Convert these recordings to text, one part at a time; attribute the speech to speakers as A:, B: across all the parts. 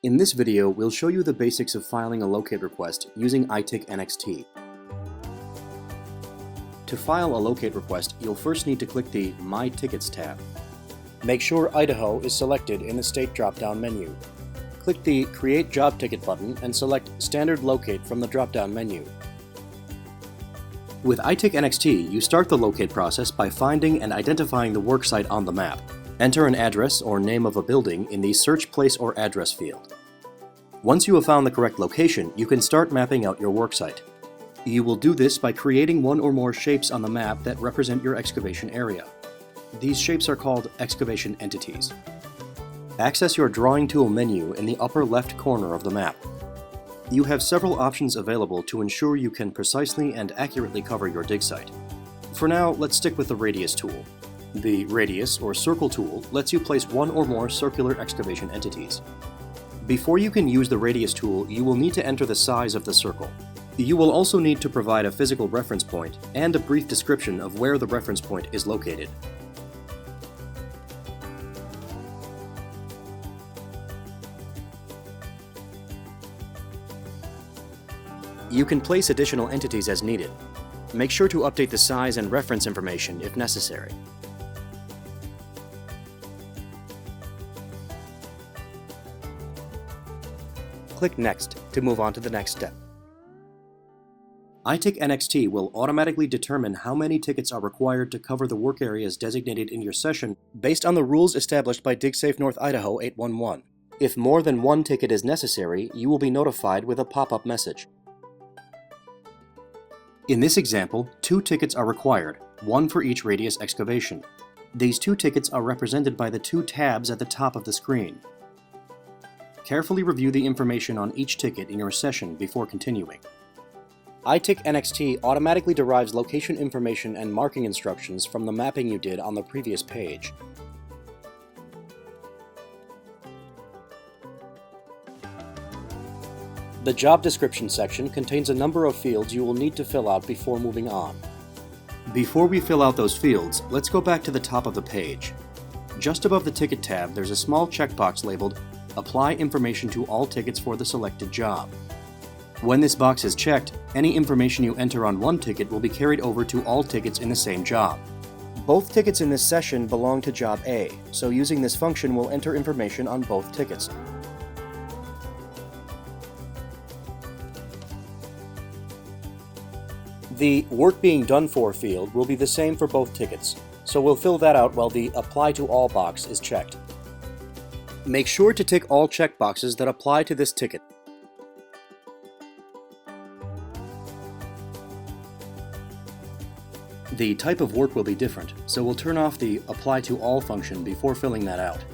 A: In this video, we'll show you the basics of filing a locate request using ITICnxt. To file a locate request, you'll first need to click the My Tickets tab. Make sure Idaho is selected in the state drop-down menu. Click the Create Job Ticket button and select Standard Locate from the drop-down menu. With ITICnxt, you start the locate process by finding and identifying the worksite on the map. Enter an address or name of a building in the Search Place or Address field. Once you have found the correct location, you can start mapping out your worksite. You will do this by creating one or more shapes on the map that represent your excavation area. These shapes are called excavation entities. Access your Drawing Tool menu in the upper left corner of the map. You have several options available to ensure you can precisely and accurately cover your dig site. For now, let's stick with the Radius tool. The Radius or Circle tool lets you place one or more circular excavation entities. Before you can use the Radius tool, you will need to enter the size of the circle. You will also need to provide a physical reference point and a brief description of where the reference point is located. You can place additional entities as needed. Make sure to update the size and reference information if necessary. Click Next to move on to the next step. ITICnxt will automatically determine how many tickets are required to cover the work areas designated in your session based on the rules established by DigSafe North Idaho 811. If more than one ticket is necessary, you will be notified with a pop-up message. In this example, 2 tickets are required, one for each radius excavation. These 2 tickets are represented by the 2 tabs at the top of the screen. Carefully review the information on each ticket in your session before continuing. ITICnxt automatically derives location information and marking instructions from the mapping you did on the previous page. The job description section contains a number of fields you will need to fill out before moving on. Before we fill out those fields, let's go back to the top of the page. Just above the Ticket tab, there's a small checkbox labeled Apply information to all tickets for the selected job. When this box is checked, any information you enter on one ticket will be carried over to all tickets in the same job. Both tickets in this session belong to Job A, so using this function will enter information on both tickets. The Work Being Done For field will be the same for both tickets, so we'll fill that out while the Apply to All box is checked. Make sure to tick all checkboxes that apply to this ticket. The type of work will be different, so we'll turn off the Apply to All function before filling that out.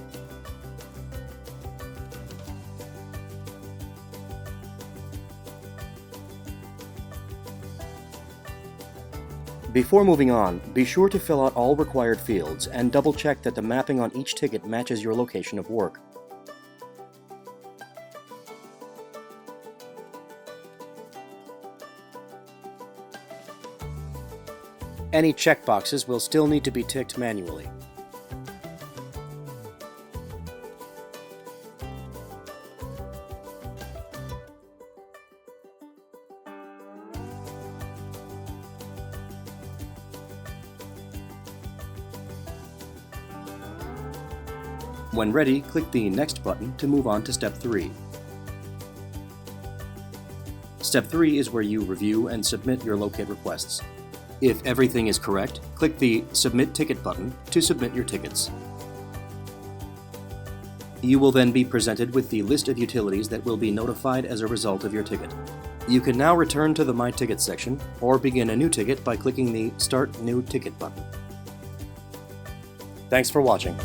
A: Before moving on, be sure to fill out all required fields and double-check that the mapping on each ticket matches your location of work. Any checkboxes will still need to be ticked manually. When ready, click the Next button to move on to Step 3. Step 3 is where you review and submit your locate requests. If everything is correct, click the Submit Ticket button to submit your tickets. You will then be presented with the list of utilities that will be notified as a result of your ticket. You can now return to the My Tickets section or begin a new ticket by clicking the Start New Ticket button. Thanks for watching.